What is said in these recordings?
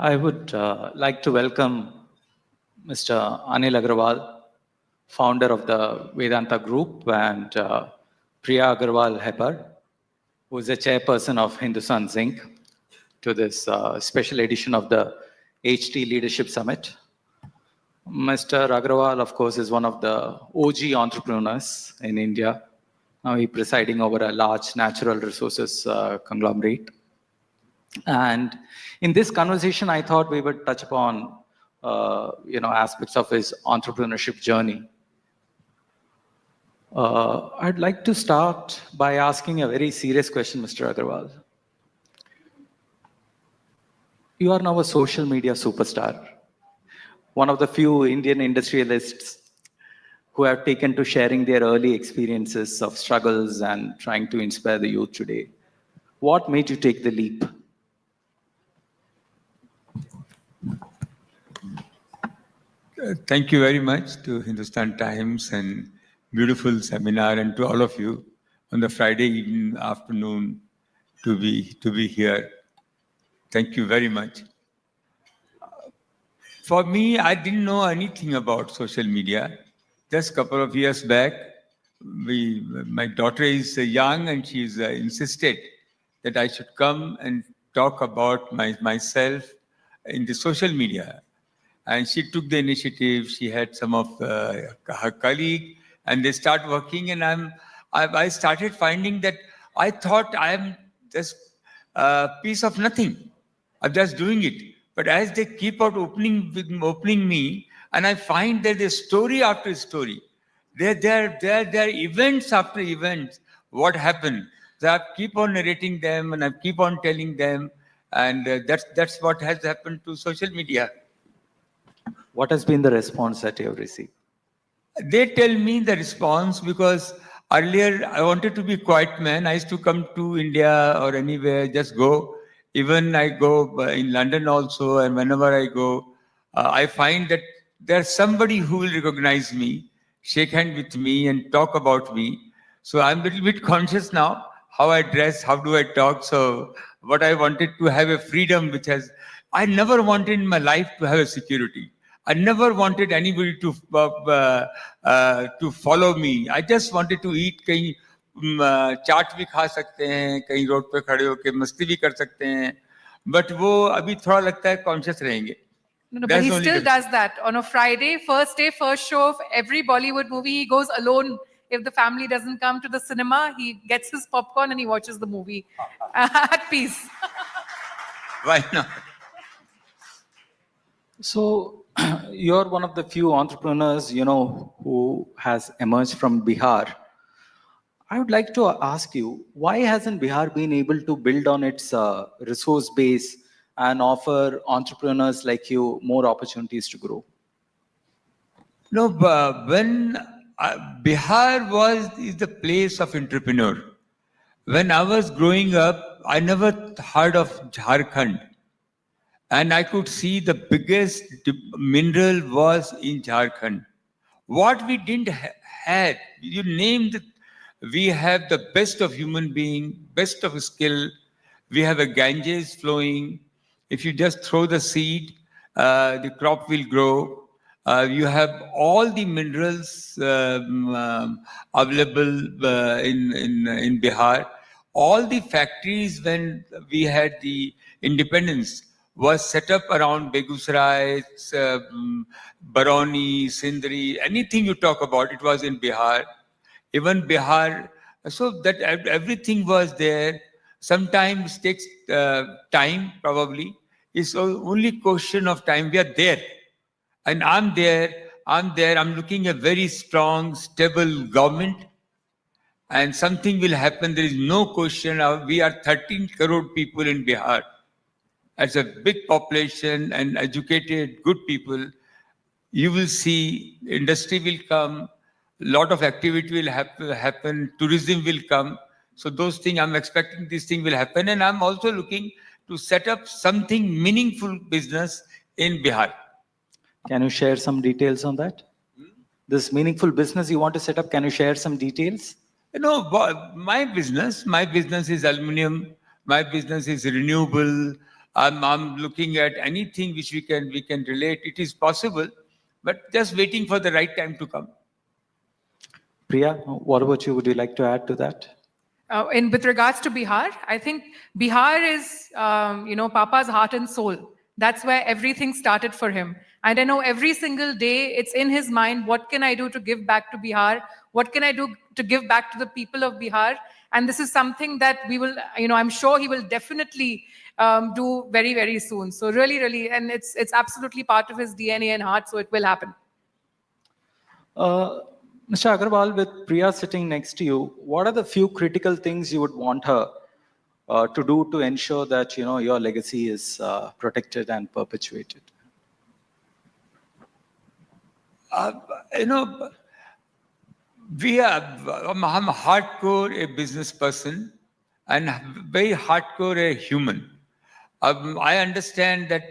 I would like to welcome Mr. Anil Agarwal, founder of the Vedanta Group, and Priya Agarwal Hepar, who is the chairperson of Hindustan Zinc, to this special edition of the HT Leadership Summit. Mr. Agarwal, of course, is one of the OG entrepreneurs in India. Now he's presiding over a large natural resources conglomerate. And in this conversation, I thought we would touch upon aspects of his entrepreneurship journey. I'd like to start by asking a very serious question, Mr. Agarwal. You are now a social media superstar, one of the few Indian industrialists who have taken to sharing their early experiences of struggles and trying to inspire the youth today. What made you take the leap? Thank you very much to Hindustan Times and beautiful seminar, and to all of you on the Friday evening, afternoon to be here. Thank you very much. For me, I didn't know anything about social media. Just a couple of years back, my daughter is young, and she's insisted that I should come and talk about myself in the social media. And she took the initiative. She had some of her colleagues, and they start working. And I started finding that I thought I am just a piece of nothing. I'm just doing it. But as they keep on opening me, and I find that there's story after story. There are events after events. What happened? So I keep on narrating them, and I keep on telling them, and that's what has happened to social media. What has been the response that you have received? They tell me the response, because earlier I wanted to be a quiet man. I used to come to India or anywhere, just go. Even I go in London also, and whenever I go, I find that there's somebody who will recognize me, shake hand with me, and talk about me. So I'm a little bit conscious now, how I dress, how do I talk. So what I wanted to have a freedom, I never wanted in my life to have a security. I never wanted anybody to follow me. I just wanted to eat. कहीं चाट भी खा सकते हैं, कहीं road पे खड़े होके मस्ती भी कर सकते हैं. But वो अभी थोड़ा लगता है conscious रहेंगे. No, but he still does that. On a Friday, first day, first show of every Bollywood movie, he goes alone. If the family doesn't come to the cinema, he gets his popcorn and he watches the movie at peace. Why not? So you're one of the few entrepreneurs, who has emerged from Bihar. I would like to ask you, why hasn't Bihar been able to build on its resource base and offer entrepreneurs like you more opportunities to grow? No, when Bihar is the place of entrepreneur. When I was growing up, I never heard of Jharkhand. And I could see the biggest mineral was in Jharkhand. What we didn't have, you named it, we have the best of human being, best of skill. We have a Ganges flowing. If you just throw the seed, the crop will grow. You have all the minerals available in Bihar. All the factories, when we had the independence, was set up around Begusrai, Barauni, Sindri, anything you talk about, it was in Bihar. Even Bihar, so that everything was there. Sometimes takes time, probably. It's only question of time. We are there. And I'm there. I'm looking at a very strong, stable government. And something will happen. There is no question. We are 13 crore people in Bihar. As a big population and educated, good people, you will see industry will come, lot of activity will happen, tourism will come. So those things, I'm expecting this thing will happen. And I'm also looking to set up something meaningful business in Bihar. Can you share some details on that? This meaningful business you want to set up, can you share some details? My business is aluminum. My business is renewable. I'm looking at anything which we can relate. It is possible, but just waiting for the right time to come. Priya, what about you? Would you like to add to that? With regards to Bihar, I think Bihar is, Papa's heart and soul. That's where everything started for him. And I know every single day it's in his mind, what can I do to give back to Bihar? What can I do to give back to the people of Bihar? And this is something that we will, I'm sure he will definitely do very, very soon. So really, really, and it's absolutely part of his DNA and heart, so it will happen. Mr. Agarwal, with Priya sitting next to you, what are the few critical things you would want her to do to ensure that your legacy is protected and perpetuated? I'm hardcore a business person and very hardcore a human. I understand that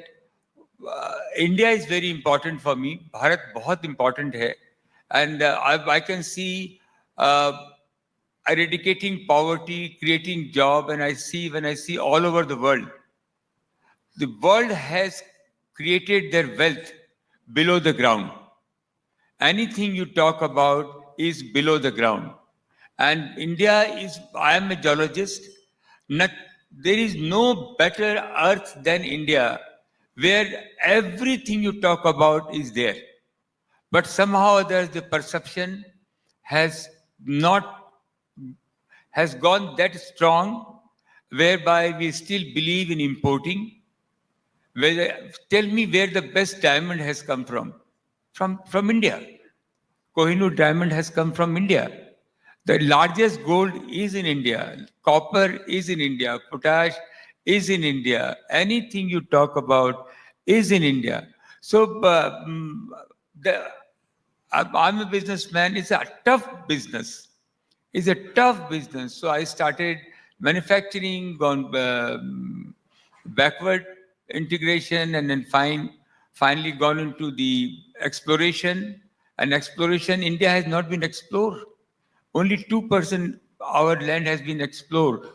India is very important for me. Bharat बहुत important है. And I can see eradicating poverty, creating job, and when I see all over the world has created their wealth below the ground. Anything you talk about is below the ground. And I am a geologist. There is no better earth than India, where everything you talk about is there. But somehow the perception has gone that strong, whereby we still believe in importing. Tell me where the best diamond has come from. From India. Kohinoor diamond has come from India. The largest gold is in India. Copper is in India. Potash is in India. Anything you talk about is in India. So I'm a businessman. It's a tough business. So I started manufacturing, gone backward integration, and then finally gone into the exploration. And exploration, India has not been explored. Only 2% our land has been explored.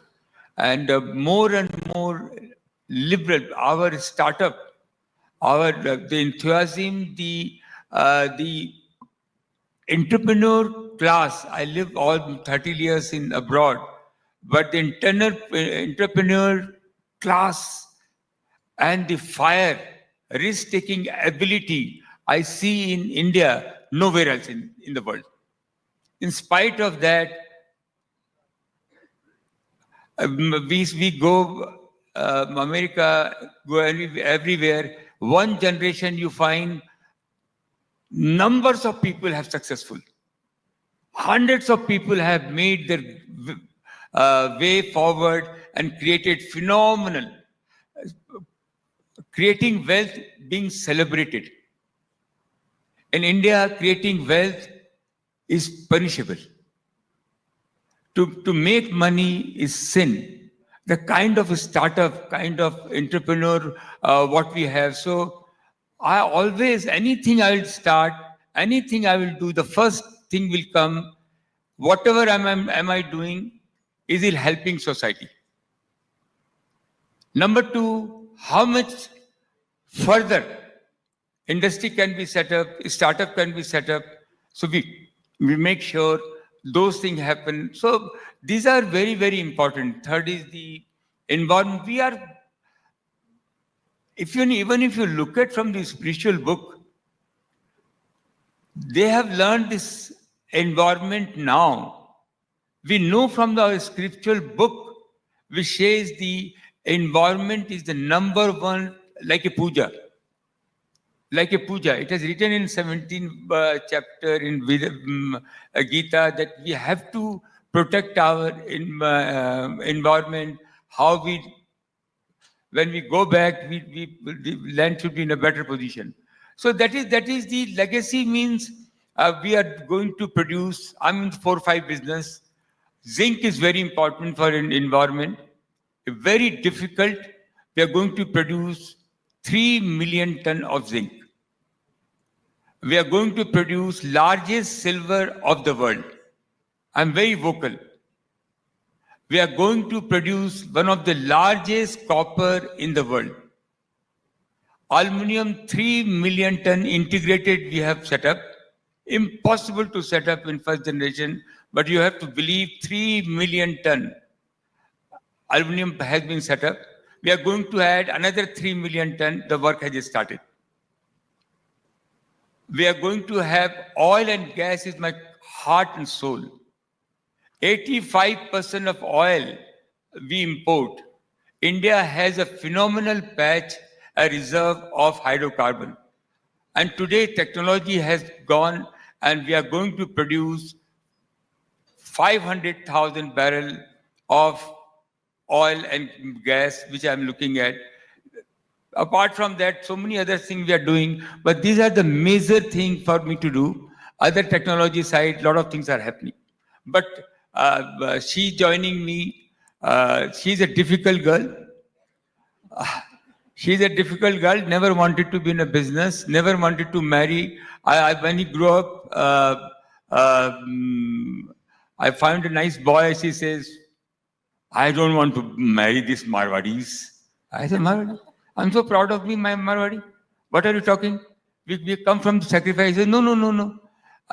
And more and more liberal, our startup, the enthusiasm, the entrepreneur class. I lived all 30 years abroad, but the entrepreneur class and the fire, risk-taking ability I see in India, nowhere else in the world. In spite of that, we go America, go everywhere. One generation you find numbers of people have successful. Hundreds of people have made their way forward and created phenomenal, creating wealth being celebrated. In India, creating wealth is punishable. To make money is sin. The kind of a startup, kind of entrepreneur, what we have. So I always, anything I will start, anything I will do, the first thing will come, whatever am I doing, is it helping society? Number two, how much further industry can be set up, startup can be set up. So we make sure those things happen. So these are very, very important. Third is the environment. Even if you look at from the spiritual book, they have learned this environment now. We know from the scriptural book, which says the environment is the number one, like a puja. Like a puja. It is written in 17th chapter in Gita that we have to protect our environment. When we go back, the land should be in a better position. So that is the legacy. Means we are going to produce, I'm in 4 or 5 business. Zinc is very important for an environment. Very difficult. We are going to produce 3 million tons of zinc. We are going to produce largest silver of the world. I'm very vocal. We are going to produce one of the largest copper in the world. Aluminium 3 million ton integrated we have set up. Impossible to set up in first generation, but you have to believe 3 million ton aluminium has been set up. We are going to add another 3 million ton. The work has just started. We are going to have oil and gas is my heart and soul. 85% of oil we import. India has a phenomenal patch, a reserve of hydrocarbon. And today technology has gone and we are going to produce 500,000 barrels of oil and gas, which I'm looking at. Apart from that, so many other things we are doing, but these are the major things for me to do. Other technology side, a lot of things are happening. But she joining me, she's a difficult girl. She's a difficult girl, never wanted to be in a business, never wanted to marry. When he grew up, I found a nice boy. She says, I don't want to marry these Marwadis. I said, Marwadi? I'm so proud of me, my Marwadi. What are you talking? We come from the sacrifice. Said, no.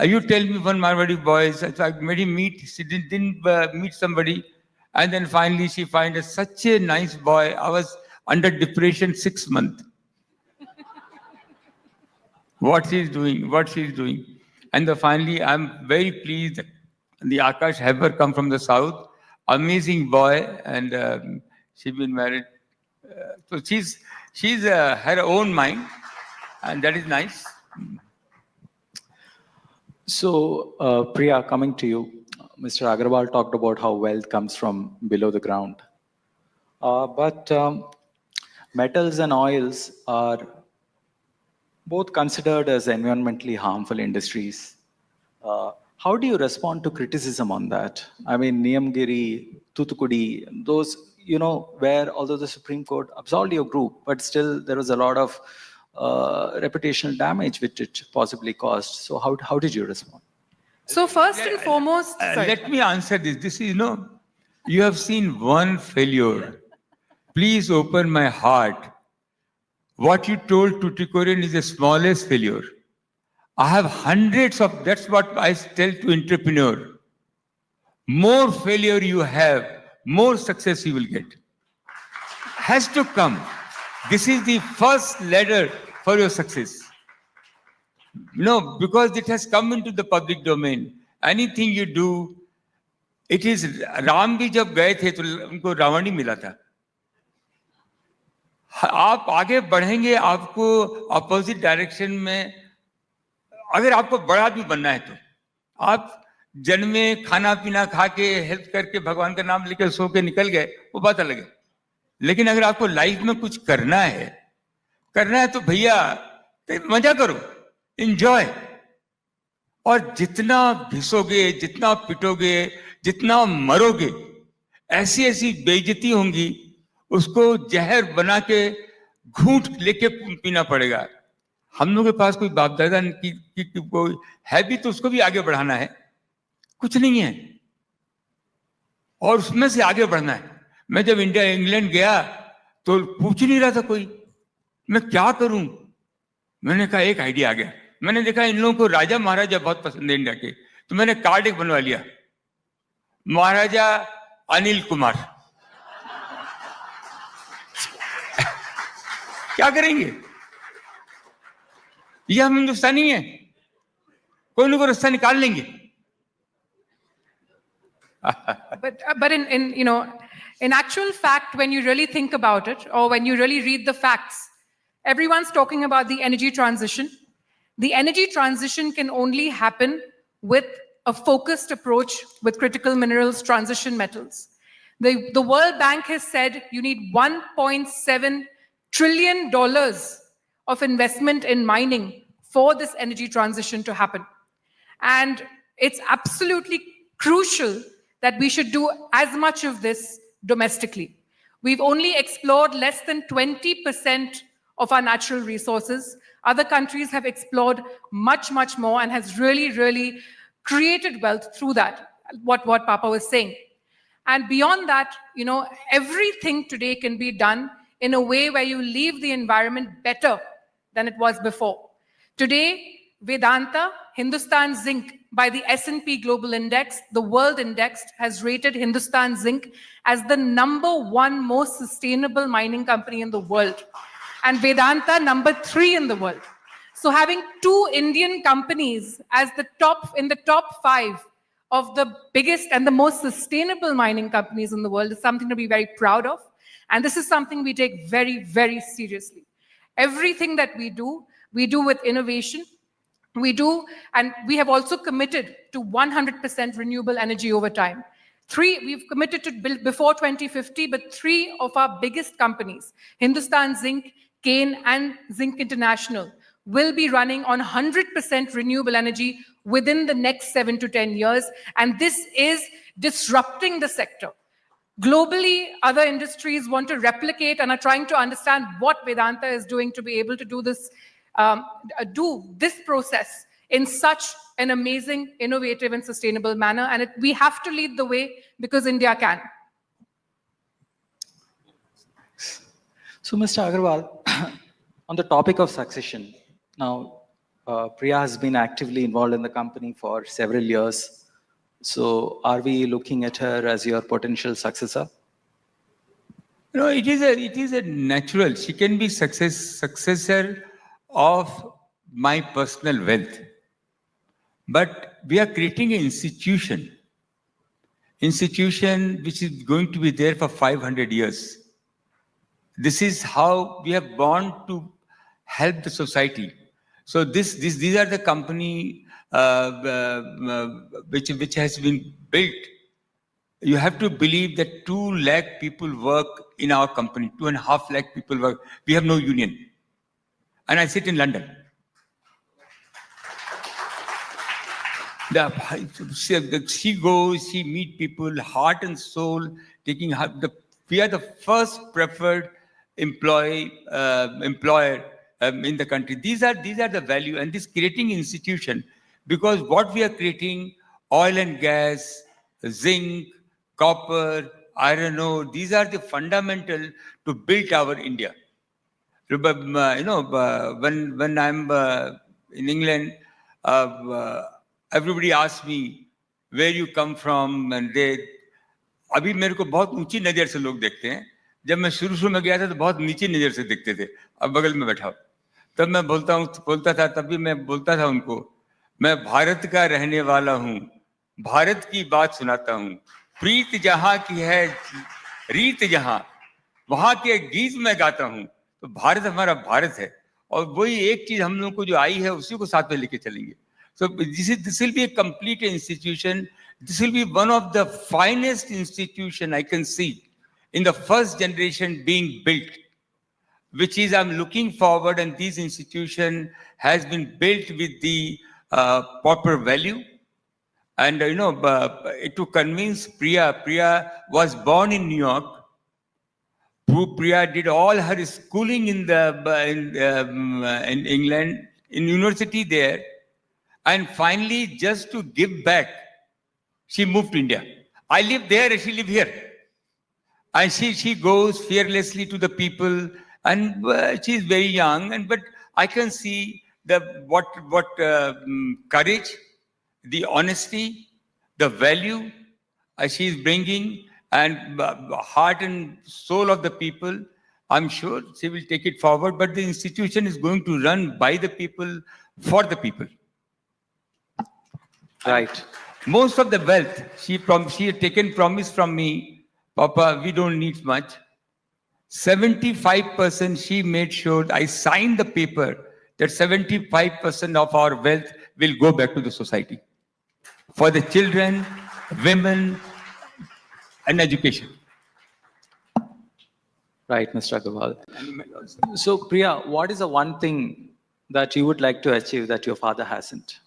You tell me one Marwadi boy. So I made him meet. She didn't meet somebody. And then finally she found such a nice boy. I was under depression 6 months. What she's doing. And finally, I'm very pleased that the Akash Heber come from the south. Amazing boy. And she's been married. So she's her own mind. And that is nice. So, Priya, coming to you, Mr. Agarwal talked about how wealth comes from below the ground. But metals and oils are both considered as environmentally harmful industries. How do you respond to criticism on that? I mean, Niyamgiri, Thoothukudi, those, where although the Supreme Court absolved your group, but still there was a lot of reputational damage which it possibly caused. So how did you respond? So first and foremost, let me answer this. This is, you have seen one failure. Please open my heart. What you told Tuticorin is the smallest failure. I have hundreds of, that's what I tell to entrepreneur. More failure you have, more success you will get. Has to come. This is the first ladder for your success. No, because it has come into the public domain. Anything you do, it is, Ram bhi jab gaye the, to unko Ravan hi mila tha. आप आगे बढ़ेंगे, आपको opposite direction में, अगर आपको बड़ा आदमी बनना है तो आप जन्मे खाना पीना खा के हेल्प करके भगवान का नाम लेकर सो के निकल गए, वो बात अलग है. लेकिन अगर आपको लाइफ में कुछ करना है तो भैया मजा करो, एंजॉय. और जितना घिसोगे, जितना पिटोगे, जितना मरोगे, ऐसी बेइज्जती होंगी, उसको जहर बना के घूंट लेके पीना पड़ेगा. हम लोगों के पास कोई बाप दादा की कोई है भी तो उसको भी आगे बढ़ाना है, कुछ नहीं है और उसमें से आगे बढ़ना है. मैं जब इंग्लैंड गया तो पूछ नहीं रहा था कोई मैं क्या करूं. मैंने कहा एक आइडिया आ गया. मैंने देखा इन लोगों को राजा महाराजा बहुत पसंद है इंडिया के, तो मैंने कार्ड एक बनवा लिया, महाराजा अनिल कुमार. क्या करेंगे, ये हम हिंदुस्तानी हैं, कोई ना कोई रास्ता निकाल लेंगे. But in actual fact, when you really think about it, or when you really read the facts, everyone's talking about the energy transition. The energy transition can only happen with a focused approach with critical minerals, transition metals. The World Bank has said you need $1.7 trillion of investment in mining for this energy transition to happen. And it's absolutely crucial that we should do as much of this domestically. We've only explored less than 20% of our natural resources. Other countries have explored much, much more and has really, really created wealth through that, what Papa was saying. And beyond that, everything today can be done in a way where you leave the environment better than it was before. Today, Vedanta, Hindustan Zinc, by the S&P Global Index, the World Index, has rated Hindustan Zinc as the #1 most sustainable mining company in the world, and Vedanta #3 in the world. So having two Indian companies as in the top 5 of the biggest and the most sustainable mining companies in the world is something to be very proud of. And this is something we take very, very seriously. Everything that we do with innovation. And we have also committed to 100% renewable energy over time. We've committed to build before 2050, but 3 of our biggest companies, Hindustan Zinc, Kane, and Zinc International, will be running on 100% renewable energy within the next 7 to 10 years. And this is disrupting the sector. Globally, other industries want to replicate and are trying to understand what Vedanta is doing to be able to do this process in such an amazing, innovative, and sustainable manner. And we have to lead the way because India can. So, Mr. Agarwal, on the topic of succession, now Priya has been actively involved in the company for several years. So, are we looking at her as your potential successor? No, it is a natural. She can be successor of my personal wealth. But we are creating an institution which is going to be there for 500 years. This is how we have born to help the society. So these are the company which has been built. You have to believe that 2 lakh people work in our company, 2.5 lakh people work. We have no union. And I sit in London. She goes, she meets people, heart and soul, taking heart. We are the first preferred employer in the country. These are the value, and this creating institution, because what we are creating, oil and gas, zinc, copper, iron ore, these are the fundamental to build our India. When I'm in England, everybody asks me where you come from, and अभी मेरे को बहुत ऊंची नजर से लोग देखते हैं. जब मैं शुरू में गया था तो बहुत नीची नजर से देखते थे. अब बगल में बैठा तब मैं बोलता था, तब भी मैं बोलता था उनको, मैं भारत का रहने वाला हूँ, भारत की बात सुनाता हूँ, प्रीत जहाँ की है, रीत जहाँ, वहाँ के गीत में गाता हूँ. तो भारत हमारा भारत है, और वही एक चीज हम लोग को जो आई है उसी को साथ में लेके चलेंगे. So this will be a complete institution. This will be one of the finest institution I can see in the first generation being built, which is I'm looking forward, and this institution has been built with the proper value. And to convince Priya was born in New York. Priya did all her schooling in England, in university there, and finally, just to give back, she moved to India. I live there, she live here, and she goes fearlessly to the people, and she is very young, but I can see what courage, the honesty, the value she is bringing, and heart and soul of the people. I'm sure she will take it forward, but the institution is going to run by the people, for the people. Right. Most of the wealth, she had taken promise from me, Papa, we don't need much. 75% she made sure I signed the paper that 75% of our wealth will go back to the society for the children, women, and education. Right, Mr. Agarwal. So, Priya, what is the one thing that you would like to achieve that your father hasn't?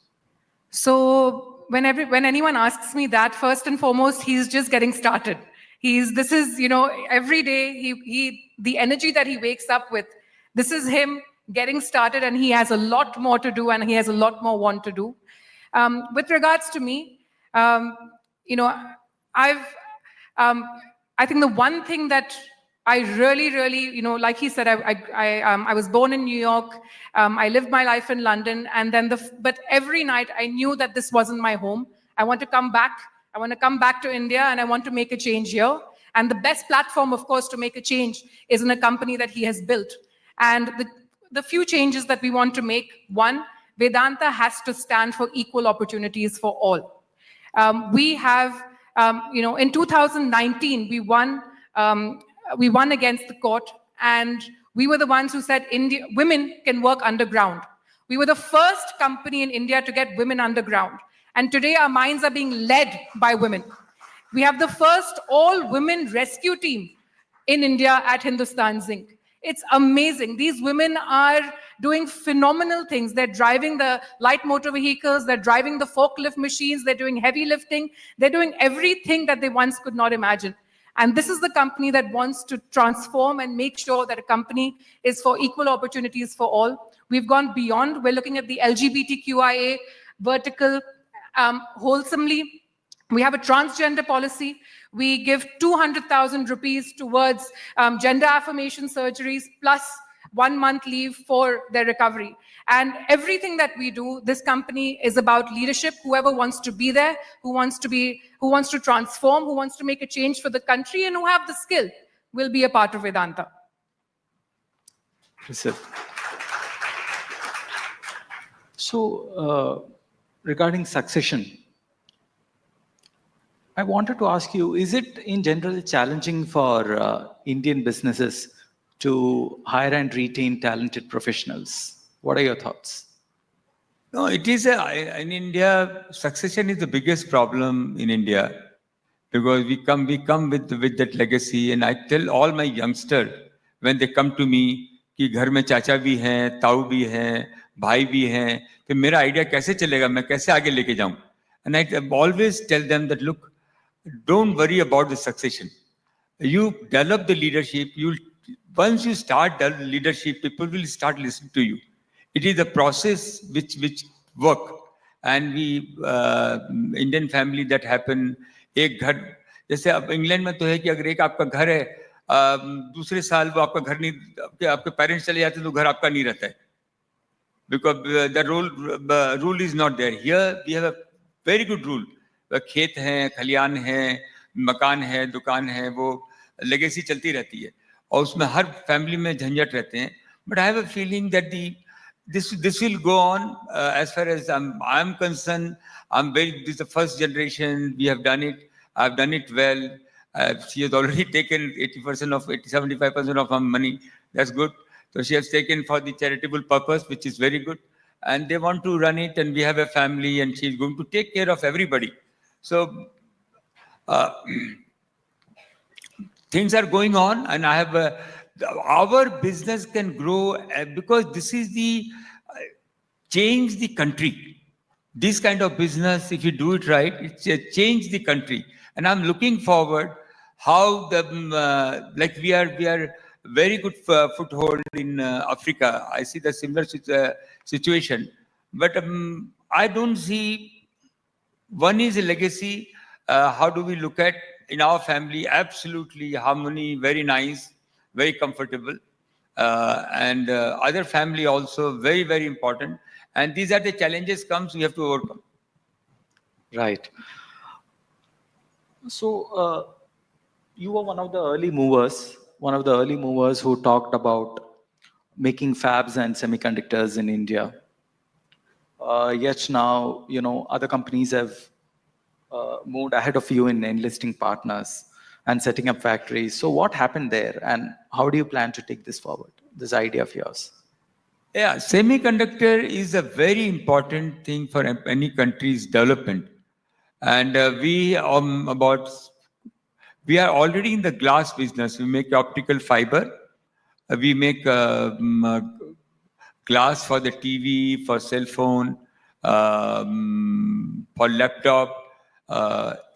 So when anyone asks me that, first and foremost, he's just getting started. Every day the energy that he wakes up with, this is him getting started, and he has a lot more to do, and he has a lot more want to do. With regards to me, I think the one thing that I really, like he said, I was born in New York. I lived my life in London, and then but every night I knew that this wasn't my home. I want to come back. I want to come back to India, and I want to make a change here. And the best platform, of course, to make a change is in a company that he has built. And the few changes that we want to make: one, Vedanta has to stand for equal opportunities for all. We have, in 2019, we won against the court, and we were the ones who said women can work underground. We were the first company in India to get women underground. And today our mines are being led by women. We have the first all-women rescue team in India at Hindustan Zinc. It's amazing. These women are doing phenomenal things. They're driving the light motor vehicles, they're driving the forklift machines, they're doing heavy lifting, they're doing everything that they once could not imagine. And this is the company that wants to transform and make sure that a company is for equal opportunities for all. We've gone beyond. We're looking at the LGBTQIA vertical wholesomely. We have a transgender policy. We give 200,000 rupees towards gender affirmation surgeries, plus 1 month leave for their recovery. And everything that we do, this company is about leadership. Whoever wants to be there, who wants to transform, who wants to make a change for the country, and who have the skill, will be a part of Vedanta. So, regarding succession, I wanted to ask you, is it in general challenging for Indian businesses to hire and retain talented professionals? What are your thoughts? No, it is in India, succession is the biggest problem in India, because we come with that legacy. And I tell all my youngsters when they come to me कि घर में चाचा भी हैं, ताऊ भी हैं, भाई भी हैं, तो मेरा आइडिया कैसे चलेगा, मैं कैसे आगे लेके जाऊं? And I always tell them that, look, don't worry about the succession. You develop the leadership. Once you start the leadership, people will start listening to you. It is a process which work. And we Indian family that happen, एक घर जैसे अब England में तो है कि अगर एक आपका घर है, दूसरे साल वो आपका घर नहीं, आपके पेरेंट्स चले जाते हैं तो घर आपका नहीं रहता है, because the rule is not there. Here we have a very good rule. खेत है, खलियान है, मकान है, दुकान है, वो लेगेसी चलती रहती है और उसमें हर फैमिली में झंझट रहते हैं. But I have a feeling that this will go on as far as I'm concerned. This is the first generation. We have done it. I've done it well. She has already taken 75% of her money. That's good. So she has taken for the charitable purpose, which is very good. And they want to run it, and we have a family, and she's going to take care of everybody. So things are going on, and I have our business can grow because this is the change the country. This kind of business, if you do it right, it's change the country. And I'm looking forward how like we are very good foothold in Africa. I see the similar situation, but I don't see. One is a legacy. How do we look at in our family? Absolutely harmony, very nice, very comfortable, and other family also very, very important. And these are the challenges we have to overcome. Right. So you were one of the early movers who talked about making fabs and semiconductors in India. Yet now, other companies have moved ahead of you in enlisting partners and setting up factories. So what happened there, and how do you plan to take this forward, this idea of yours? Yeah, semiconductor is a very important thing for any country's development. And we are already in the glass business. We make optical fiber. We make glass for the TV, for cell phone, for laptop,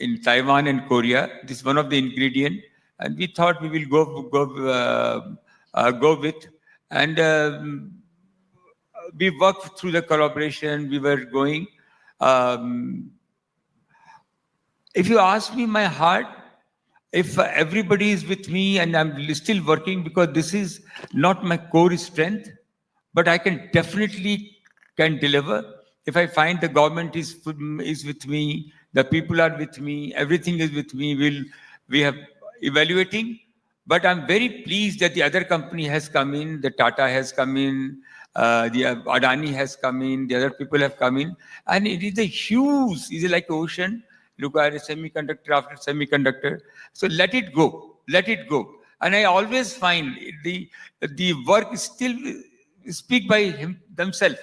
in Taiwan and Korea. This is one of the ingredients. And we thought we will go with. And we worked through the collaboration. We were going. If you ask me my heart, if everybody is with me and I'm still working, because this is not my core strength, but I can definitely can deliver. If I find the government is with me, the people are with me, everything is with me, we have evaluating. But I'm very pleased that the other company has come in, the Tata has come in, the Adani has come in, the other people have come in, and it is a huge, it is like ocean. Look at a semiconductor after semiconductor. So let it go, let it go. And I always find the work is still speak by themselves.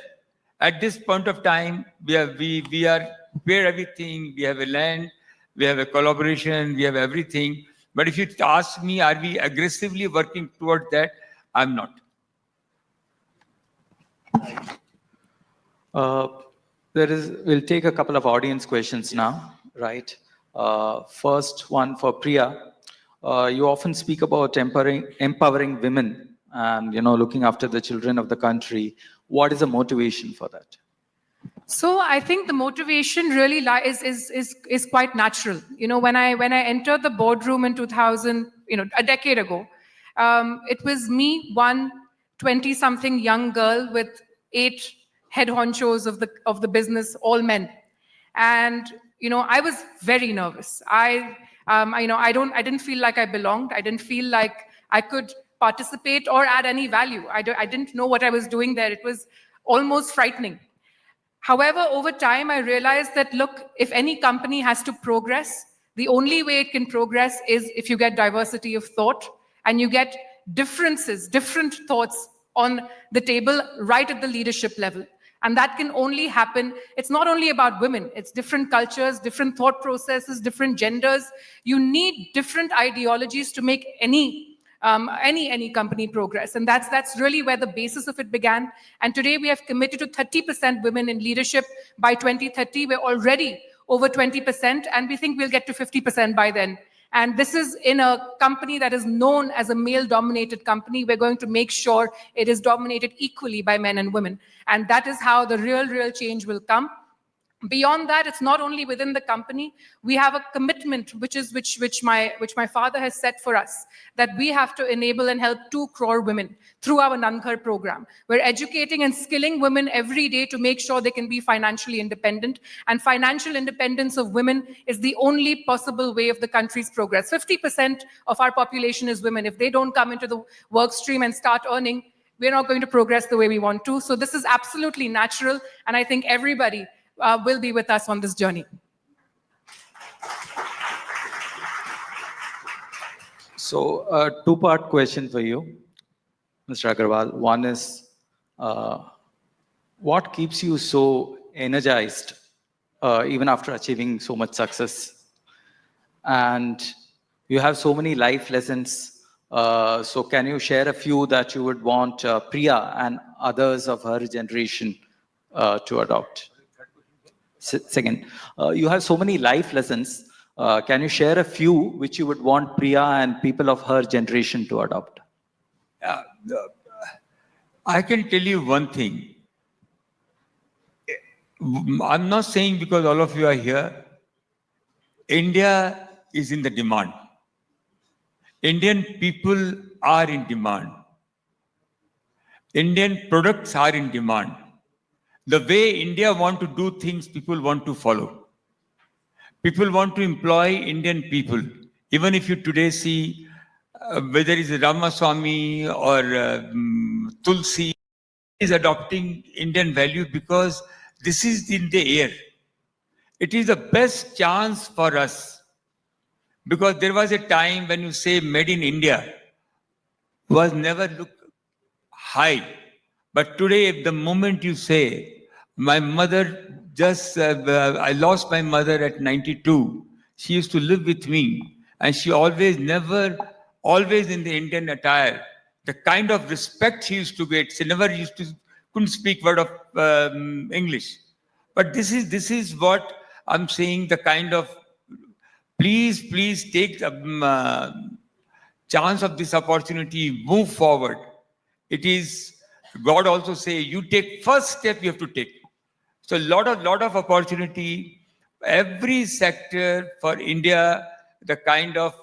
At this point of time, we are prepare everything. We have a land, we have a collaboration, we have everything. But if you ask me, are we aggressively working toward that? I'm not. We'll take a couple of audience questions now, right? First one for Priya. You often speak about empowering women and, looking after the children of the country. What is the motivation for that? So I think the motivation really is quite natural. When I entered the boardroom in 2000, a decade ago, it was me, one 20-something young girl with 8 head honchos of the business, all men, and I was very nervous. I didn't feel like I belonged. I didn't feel like I could participate or add any value. I didn't know what I was doing there. It was almost frightening. However, over time, I realized that, look, if any company has to progress, the only way it can progress is if you get diversity of thought and you get different thoughts on the table right at the leadership level. And that can only happen. It's not only about women. It's different cultures, different thought processes, different genders. You need different ideologies to make any company progress. And that's really where the basis of it began. And today we have committed to 30% women in leadership by 2030. We're already over 20%, and we think we'll get to 50% by then. And this is in a company that is known as a male-dominated company. We're going to make sure it is dominated equally by men and women. And that is how the real change will come. Beyond that, it's not only within the company. We have a commitment, which my father has set for us, that we have to enable and help 2 crore women through our Nanghar program. We're educating and skilling women every day to make sure they can be financially independent. And financial independence of women is the only possible way of the country's progress. 50% of our population is women. If they don't come into the work stream and start earning, we're not going to progress the way we want to. So this is absolutely natural, and I think everybody will be with us on this journey. So a 2-part question for you, Mr. Agarwal. One is, what keeps you so energized even after achieving so much success? And you have so many life lessons. So can you share a few that you would want Priya and others of her generation to adopt? Second, you have so many life lessons. Can you share a few which you would want Priya and people of her generation to adopt? I can tell you one thing. I'm not saying because all of you are here. India is in the demand. Indian people are in demand. Indian products are in demand. The way India want to do things, people want to follow. People want to employ Indian people. Even if you today see whether it's Ramaswamy or Tulsi is adopting Indian value, because this is in the air. It is the best chance for us, because there was a time when you say made in India was never looked high. But today, the moment you say, my mother I lost my mother at 92. She used to live with me, and she always in the Indian attire. The kind of respect she used to get, she never couldn't speak word of English. But this is what I'm saying, the kind of, please take the chance of this opportunity, move forward. It is, God also say, you take first step you have to take. So lot of opportunity, every sector for India, the kind of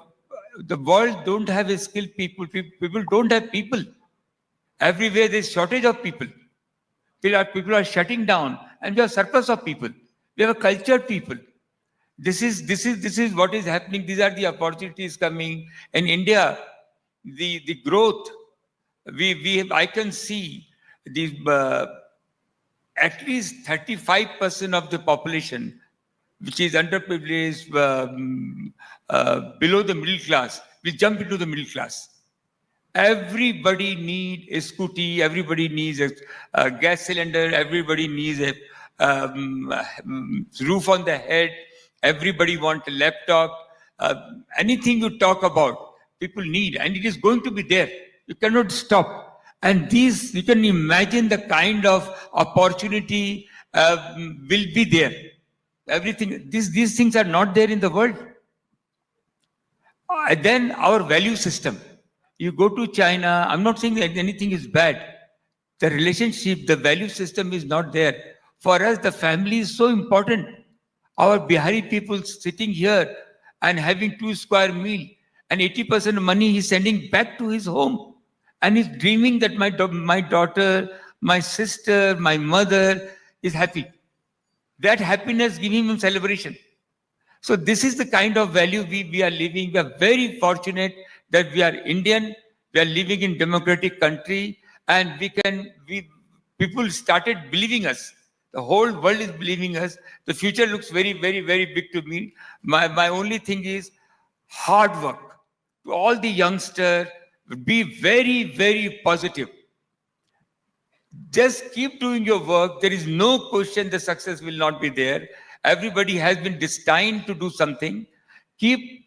the world don't have a skilled people. People don't have people. Everywhere there's shortage of people. People are shutting down, and we have surplus of people. We have a cultured people. This is what is happening. These are the opportunities coming in India. The growth. I can see the at least 35% of the population, which is underprivileged, below the middle class, will jump into the middle class. Everybody needs a scooty, everybody needs a gas cylinder, everybody needs a roof on the head, everybody wants a laptop. Anything you talk about, people need, and it is going to be there. You cannot stop. And these, you can imagine the kind of opportunity will be there. Everything, these things are not there in the world. Then our value system. You go to China, I'm not saying that anything is bad. The relationship, the value system is not there. For us, the family is so important. Our Bihari people sitting here and having 2 square meal, and 80% of money he's sending back to his home. And he's dreaming that my daughter, my sister, my mother is happy. That happiness giving him celebration. So this is the kind of value we are living. We are very fortunate that we are Indian, we are living in democratic country, and people started believing us. The whole world is believing us. The future looks very, very, very big to me. My only thing is hard work. To all the youngsters, be very, very positive. Just keep doing your work. There is no question the success will not be there. Everybody has been destined to do something. Keep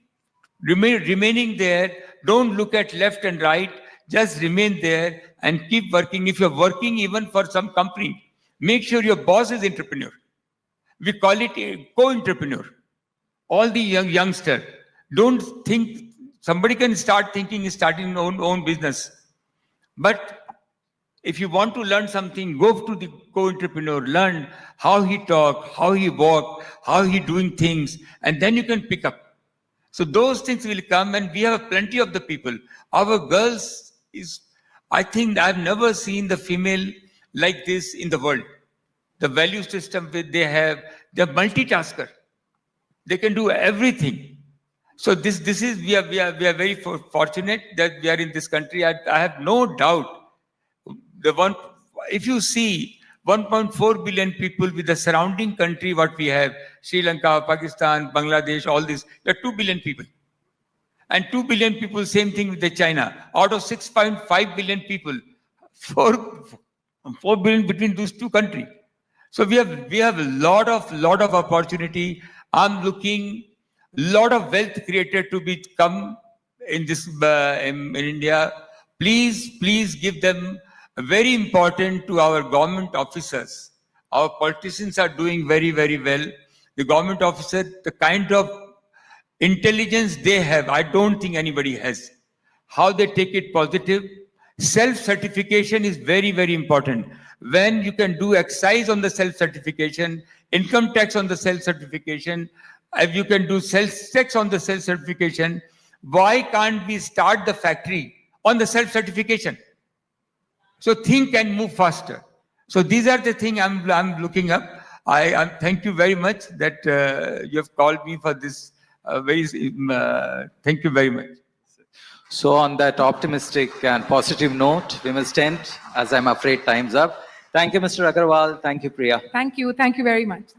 remaining there. Don't look at left and right. Just remain there and keep working. If you're working even for some company, make sure your boss is entrepreneur. We call it a co-entrepreneur. All the youngster, don't think somebody can start thinking starting own business. But if you want to learn something, go to the co-entrepreneur, learn how he talk, how he walk, how he doing things, and then you can pick up. So those things will come, and we have plenty of the people. Our girls I think I've never seen the female like this in the world. The value system they have, they're multitasker. They can do everything. So we are very fortunate that we are in this country. I have no doubt. If you see 1.4 billion people with the surrounding country, what we have, Sri Lanka, Pakistan, Bangladesh, all this, there are 2 billion people. And 2 billion people, same thing with the China. Out of 6.5 billion people, 4 billion between those two countries. So we have a lot of opportunity. I'm looking lot of wealth created to become in this in India. Please give them. Very important to our government officers. Our politicians are doing very, very well. The government officer, the kind of intelligence they have, I don't think anybody has. How they take it positive. Self-certification is very, very important. When you can do excise on the self-certification, income tax on the self-certification, if you can do sales tax on the self-certification, why can't we start the factory on the self-certification? So think and move faster. So these are the things I'm looking up. I thank you very much that you have called me for this. Thank you very much. So on that optimistic and positive note, we must end, as I'm afraid time's up. Thank you, Mr. Agarwal. Thank you, Priya. Thank you. Thank you very much.